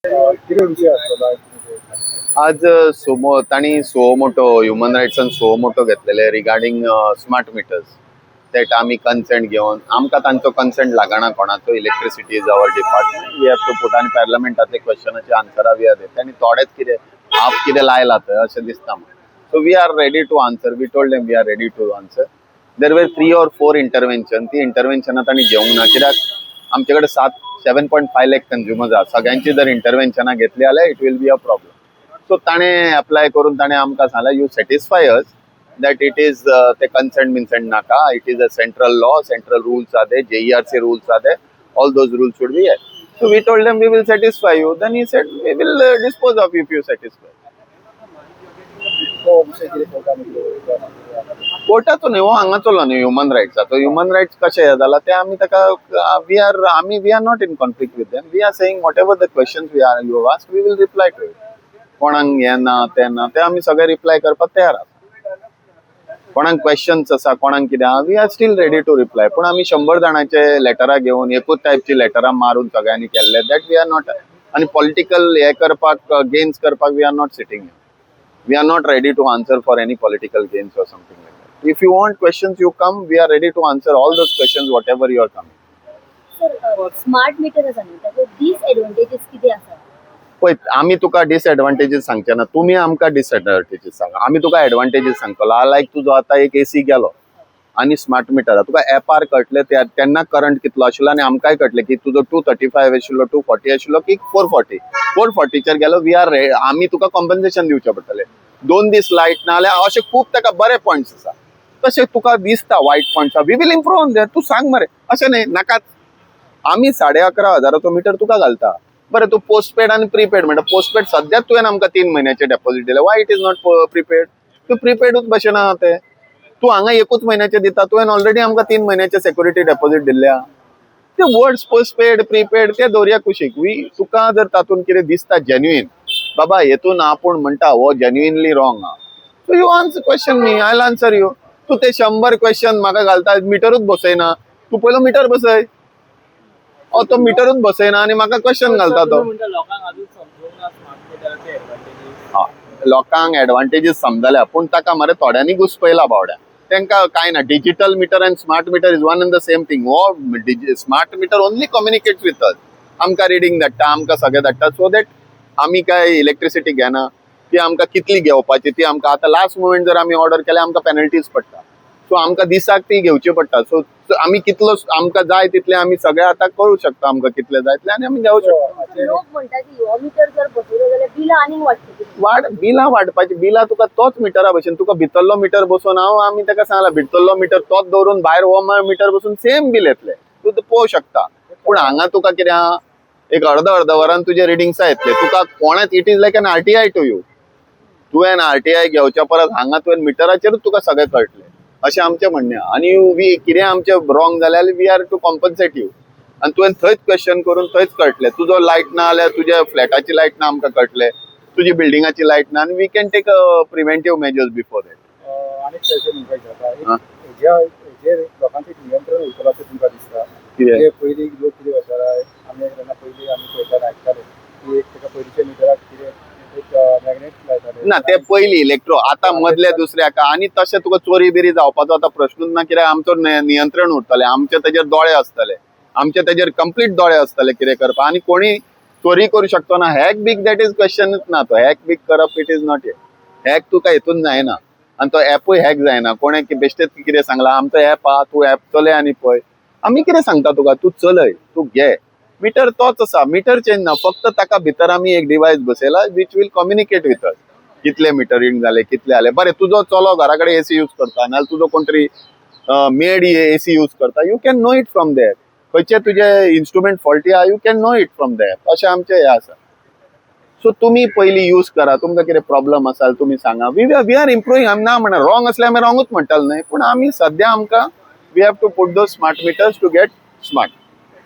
कितें विशय आसतलो आयज तुमचे? आज तांणी सुमोटो ह्युमन रायट्सान सुमोटो घेतलेले रिगार्डिंग स्मार्ट मिटर्स दॅट आमी कन्सेंट घेवन आमकां तांचो कन्सेंट लागना कोणाचो electricity is our department we have to put आनी पार्लमेंटातले क्वेश्चनाची आन्सरां वी आर देत आनी थोडेच कितें आप कितें लायला थंय अशें दिसता म्हाका so we are ready to answer we told them we are ready to answer there were 3 or 4 intervention ती इंटरव्हेन्शनां तांणी घेवंक ना कित्याक आमचे कडेन 7.5 लाख कन्झ्युमर्स आहा सगळ्यांची जर इंटरव्हेन्शनां घेतली जाल्यार it will be a problem so ताणे अप्लाय करून ताणे आमकां सांगलें you satisfy us that it is the consent naka, it is a central law, central rules are there, JERC rules are there, all those rules should be there. So we told them we will satisfy you. Then he said we will dispose of you if you satisfy. तो विशय कितें कोर्टान निघलो? कोर्टाचो न्ही हो हांगाचो न्ही human रायट्साचो human rights कशें हें जाला तें आमी ताका we are not in conflict with them we are saying whatever the questions we are you ask we will reply to it कोणाक हें ना तें ना तें आमी सगळे रिप्लाय करपाक तयार आसा कोणाक क्वेश्चन्स आसा कोणाक कितें आहा we are still ready to reply पूण आमी 100 जाणांचे लेटरां घेवन एकूच टायपची लेटरां मारून सगळ्यांनी केल्ले दॅट वी आर नॉट आनी पॉलिटिकल हे करपाक गेन्स करपाक we are not sitting we are not ready to answer for any political gains or something like that if you want questions you come we are ready to answer all those questions whatever you are coming sir smart meter आसा न्ही ताचे डिसएडवांटेजीस कितें आसा पळय आमी तुका डिसएडवांटेजीस सांगचे ना तुमी आमकां डिसएडवांटेजीस सांगा आमी तुका एडवांटेजीस सांगतलो लायक तुजो आतां एक एसी गेलो आनी स्मार्ट मिटर तुका एपार कळटले तेन्ना करंट कितलो आशिल्लो आनी आमकांय कळटलें की तुजो 235 आशिल्लो 240 आशिल्लो की 440 गेलो वी आर आमी तुका कॉम्पन्सेशन दिवचें पडटलें 2 दीस लायट ना जाल्यार अशें खूब ताका बरे पॉयंट्स आसा तशें तुका दिसता वायट points we will improve on that तूं सांग मरे अशें न्ही नाकाच आमी 11,500 मिटर तुका घालता बरें तू पोस्टपेड आणि प्रीपेड म्हणटा पोस्टपेड सद्याक तुवें आमकां 3 म्हयन्याचे डेपॉझिट दिले why it is not prepaid तू प्रीपेडूच भशेन आहा ते तू हांगा एकूच म्हयन्याचे दिता तुवें ऑलरेडी आमकां 3 म्हयन्याचे सेक्युरिटी डेपॉझिट दिल्ल्या ते वर्ड्स पोस्टपेड प्रीपेड ते दवरया कुशीक तुका जर तातूंत कितें दिसता जेन्युइन बाबा हेतून आपूण म्हणटा हो जेन्युइनली रॉंग आहा सो यू आन्सर क्वेश्चन मी आय विल आन्सर यू तू ते 100 क्वेश्चन म्हाका घालता मिटरूच बसयना तू पयलो मिटर बसय तो मिटरूच बसयना आणि म्हाका क्वेश्चन घालता तो लोकांक एडवांटेजीस समजल्या पूण ताका मरे थोड्यांनी घुसपयला बावड्या तांकां कांय ना digital meter and smart meter is one and the same thing हो smart meter only communicates with us आमकां रिडींग धाडटा आमकां सगळें धाडटा सो दॅट आमी काय इलेक्ट्रिसिटी घेना ती आमकां कितली घेवपाची ती आमकां आतां लास्ट मोमेंट जर आमी ऑर्डर केल्यार आमकां पेनल्टीज पडटा सो आमकां दिसाक ती घेवची पडटा सो आमी कितलो आमकां जाय तितले आमी सगळे आतां कळू शकता आमकां कितले जाय तितले आनी आमी घेवं शकता लोक म्हणटा की हो मीटर जर बसयलो जाल्यार बिलां आनीक वाडटलीं बिलां वाडपाची बिलां तुका तोच मिटरा भशेन तुका भितरलो मिटर बसोवन आमी ताका सांगलां भितरलो मिटर तोच दवरून भायर हो मिटर बसून सेम बील येतले तूं पळोवं शकता पूण हांगा तुका कितें आहा एक अर्द वरान तुजे रिडिंग्सा येतले तुका कोणाच it is like an RTI to you तुवें आरटीआय घेवच्या परस हांगा तुवें मिटराचेरूच तुका सगळें कळटलें अशें आमचें म्हणणें आनी वी कितें आमचें रॉंग जाल्यार we are to compensate you आनी तुवें थंयच क्वेश्चन करून थंयच कळटलें तुजो लायट ना जाल्यार तुज्या फ्लॅटाची लायट ना आमकां कळटलें तुजी बिल्डिंगाची लायट ना आनी we can take preventive measures before that आनी क्वेश्चन म्हणपाक जाता जे लोकांचें नियंत्रण उरतलें अशें तुमकां दिसता कितें पयलीं लोक कितें करताले आमी जेन्ना पयलीं आमी पळयताले आयकताले की एक ताका पयलींच्या मिटराक कितें एक मॅग्नेट लायताले ना ते पयलीं इलेक्ट्रो आतां मदले दुसऱ्याक आनी तशें तुका चोरी बिरी जावपाचो आतां प्रश्नूच ना कित्याक आमचो नियंत्रण उरतलें आमचे तेजेर दोळे आसतले आमचे तेजेर कंप्लीट दोळे आसतले कितें करपाक आनी कोणी चोरी करूं शकतो ना हॅक बीक दॅट इज क्वेश्चनूच ना तो हॅक बीक करप इट इज नॉट हॅक तुका हितून जायना आनी तो एपूय हॅक जायना कोणें बेश्टेच कितें सांगलां आमचो एप आहा तूं एप चलय आनी पळय आमी कितें सांगता तुका तूं चलय तूं घे मिटर तोच आसा मिटर चेंज ना फक्त ताका भितर आमी एक डिवायस बसयला which will communicate with us कितले मिटरींग जाले कितले जाले बरें तुजो चलो घरा कडेन एसी यूज करता नाल्यार तुजो कोण तरी मेड एसी यूज करता you can know it from there खंयचे तुजे इन्स्ट्रुमेंट फॉल्टी आहा you can know it from there अशें आमचें हें आसा सो तुमी पयलीं यूज करा तुमकां कितें प्रॉब्लम आसा तुमी सांगा वी आर इम्प्रुवींग आमी ना म्हणा रॉंग असल्यार आमी रॉंगूच म्हणटाले न्हय पूण आमी सद्या आमकां we have to put those smart meters to get smart